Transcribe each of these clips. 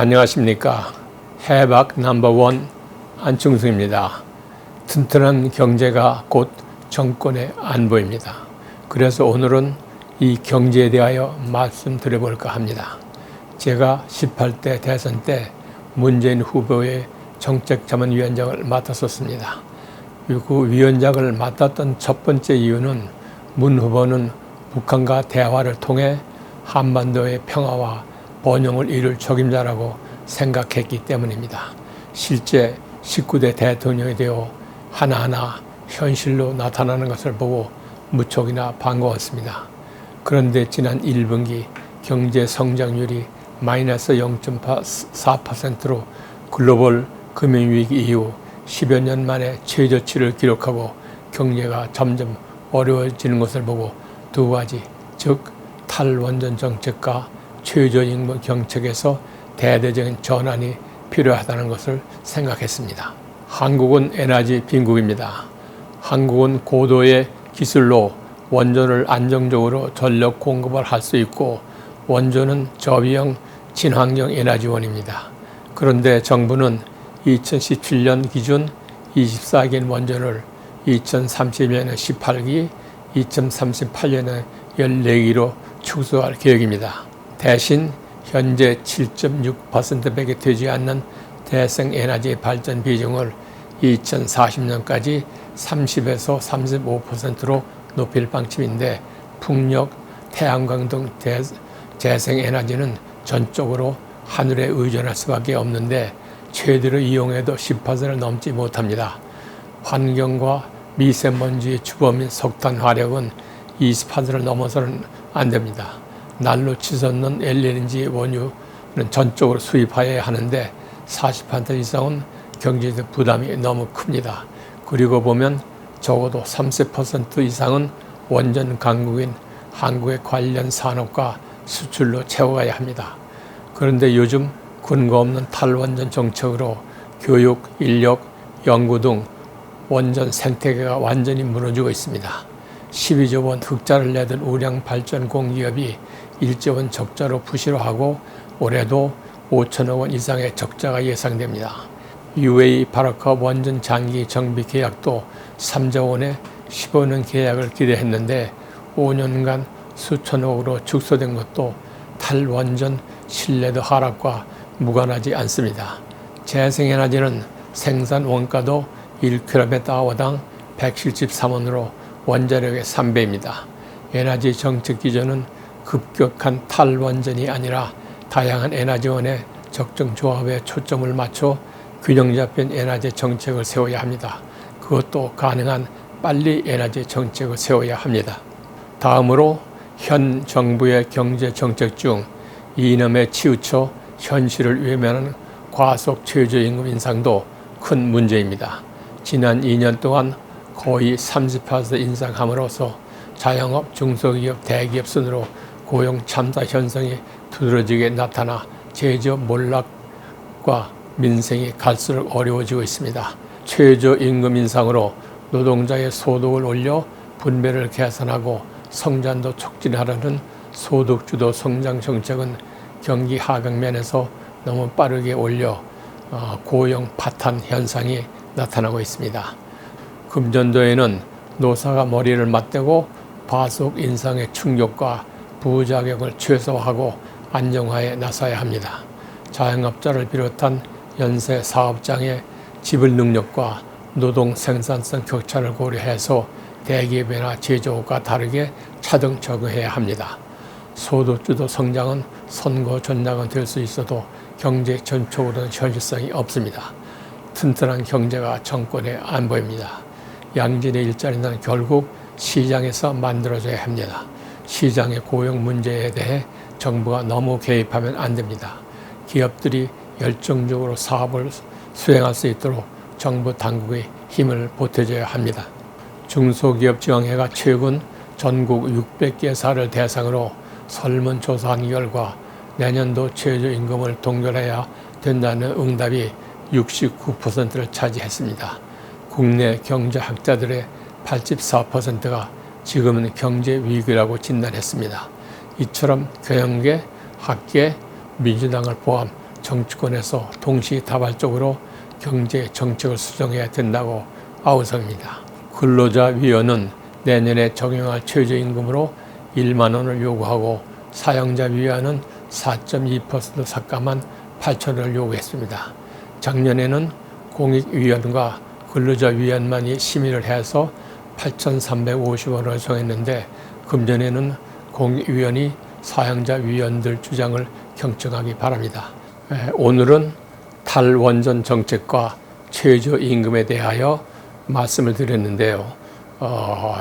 안녕하십니까. 해박 넘버원 안충수입니다. 튼튼한 경제가 곧 정권의 안보입니다. 그래서 오늘은 이 경제에 대하여 말씀드려볼까 합니다. 제가 18대 대선 때 문재인 후보의 정책자문위원장을 맡았었습니다. 그 위원장을 맡았던 첫 번째 이유는 문 후보는 북한과 대화를 통해 한반도의 평화와 번영을 이룰 적임자라고 생각했기 때문입니다. 실제 19대 대통령이 되어 하나하나 현실로 나타나는 것을 보고 무척이나 반가웠습니다. 그런데 지난 1분기 경제 성장률이 마이너스 0.4%로 글로벌 금융위기 이후 10여 년 만에 최저치를 기록하고 경제가 점점 어려워지는 것을 보고 두 가지, 즉 탈원전 정책과 최저임금 정책에서 대대적인 전환이 필요하다는 것을 생각했습니다. 한국은 에너지 빈국입니다. 한국은 고도의 기술로 원전을 안정적으로 전력 공급을 할 수 있고 원전은 저비용 친환경 에너지원입니다. 그런데 정부는 2017년 기준 24기인 원전을 2030년에 18기, 2038년에 14기로 축소할 계획입니다. 대신 현재 7.6%밖에 되지 않는 대생에너지 발전 비중을 2040년까지 30에서 35%로 높일 방침인데 풍력, 태양광 등 재생에너지는 전적으로 하늘에 의존할 수밖에 없는데 최대로 이용해도 10%를 넘지 못합니다. 환경과 미세먼지의 주범인 석탄 화력은 20%를 넘어서는 안 됩니다. 난로 치솟는 LNG 원유는 전적으로 수입해야 하는데 40% 이상은 경제적 부담이 너무 큽니다. 그리고 보면 적어도 30% 이상은 원전 강국인 한국의 관련 산업과 수출로 채워가야 합니다. 그런데 요즘 근거 없는 탈원전 정책으로 교육, 인력, 연구 등 원전 생태계가 완전히 무너지고 있습니다. 12조 원 흑자를 내던 우량 발전 공기업이 1조 원 적자로 부실을 하고 올해도 5천억 원 이상의 적자가 예상됩니다. UAE 바라카 원전 장기 정비 계약도 3조 원의 15년 계약을 기대했는데 5년간 수천억으로 축소된 것도 탈원전 신뢰도 하락과 무관하지 않습니다. 재생에너지는 생산 원가도 1kWh당 173원으로 원자력의 3배입니다. 에너지 정책 기조는 급격한 탈원전이 아니라 다양한 에너지원의 적정 조합에 초점을 맞춰 균형 잡힌 에너지 정책을 세워야 합니다. 그것도 가능한 빨리 에너지 정책을 세워야 합니다. 다음으로 현 정부의 경제 정책 중 이념에 치우쳐 현실을 외면하는 과속 최저임금 인상도 큰 문제입니다. 지난 2년 동안 거의 30% 인상함으로써 자영업, 중소기업, 대기업 순으로 고용 참사 현상이 두드러지게 나타나 제조업 몰락과 민생이 갈수록 어려워지고 있습니다. 최저임금 인상으로 노동자의 소득을 올려 분배를 개선하고 성장도 촉진하려는 소득주도 성장 정책은 경기 하강면에서 너무 빠르게 올려 고용 파탄 현상이 나타나고 있습니다. 금년도에는 노사가 머리를 맞대고 과속 인상의 충격과 부작용을 최소화하고 안정화에 나서야 합니다. 자영업자를 비롯한 연쇄 사업장의 지불 능력과 노동 생산성 격차를 고려해서 대기업이나 제조업과 다르게 차등 적용해야 합니다. 소득주도 성장은 선거 전략은 될 수 있어도 경제 전적으로는 현실성이 없습니다. 튼튼한 경제가 정권의 안보입니다. 양질의 일자리는 결국 시장에서 만들어져야 합니다. 시장의 고용 문제에 대해 정부가 너무 개입하면 안 됩니다. 기업들이 열정적으로 사업을 수행할 수 있도록 정부 당국의 힘을 보태줘야 합니다. 중소기업지원회가 최근 전국 600개사를 대상으로 설문조사한 결과 내년도 최저임금을 동결해야 된다는 응답이 69%를 차지했습니다. 국내 경제학자들의 84%가 지금은 경제 위기라고 진단했습니다. 이처럼 경영계, 학계, 민주당을 포함 정치권에서 동시다발적으로 경제 정책을 수정해야 된다고 아우성입니다. 근로자위원은 내년에 적용할 최저임금으로 1만 원을 요구하고 사용자위원은 4.2% 삭감한 8천 원을 요구했습니다. 작년에는 공익위원과 근로자위원만이 심의를 해서 8,350원을 정했는데 금년에는 공익위원이 사용자위원들 주장을 경청하기 바랍니다. 오늘은 탈원전 정책과 최저임금에 대하여 말씀을 드렸는데요.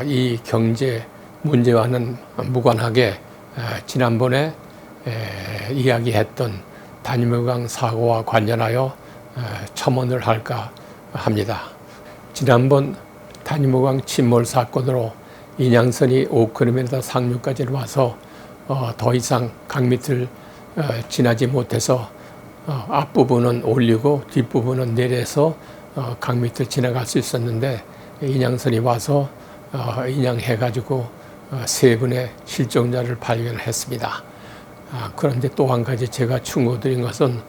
이 경제 문제와는 무관하게 지난번에 이야기했던 단임의강 사고와 관련하여 첨언을 할까 합니다. 지난번 단임의강 침몰 사건으로 인양선이 5km 상류까지 와서 더 이상 강밑을 지나지 못해서 앞부분은 올리고 뒷부분은 내려서 강밑을 지나갈 수 있었는데 인양선이 와서 인양해가지고 세 분의 실종자를 발견했습니다. 그런데 또 한 가지 제가 충고드린 것은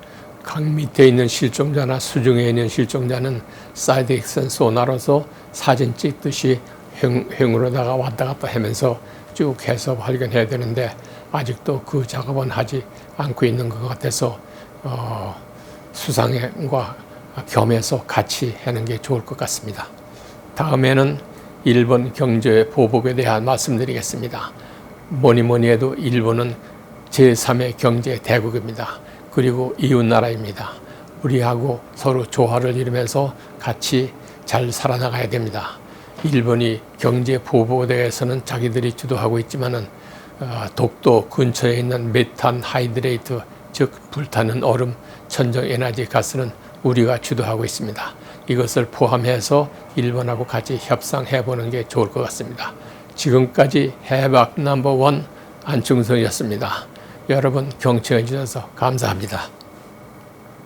강 밑에 있는 실종자나 수중에 있는 실종자는 사이드 액션 소나로서 사진 찍듯이 횡으로다가 왔다 갔다 하면서 쭉 해서 발견해야 되는데 아직도 그 작업은 하지 않고 있는 것 같아서 수상과 겸해서 같이 하는 게 좋을 것 같습니다. 다음에는 일본 경제 보복에 대한 말씀드리겠습니다. 뭐니 해도 일본은 제3의 경제 대국입니다. 그리고 이웃나라입니다. 우리하고 서로 조화를 이루면서 같이 잘 살아나가야 됩니다. 일본이 경제 보복에 대해서는 자기들이 주도하고 있지만은 독도 근처에 있는 메탄 하이드레이트, 즉 불타는 얼음 천정 에너지 가스는 우리가 주도하고 있습니다. 이것을 포함해서 일본하고 같이 협상해 보는 게 좋을 것 같습니다. 지금까지 해박 넘버 원 안충성이었습니다. 여러분 경청해 주셔서 감사합니다.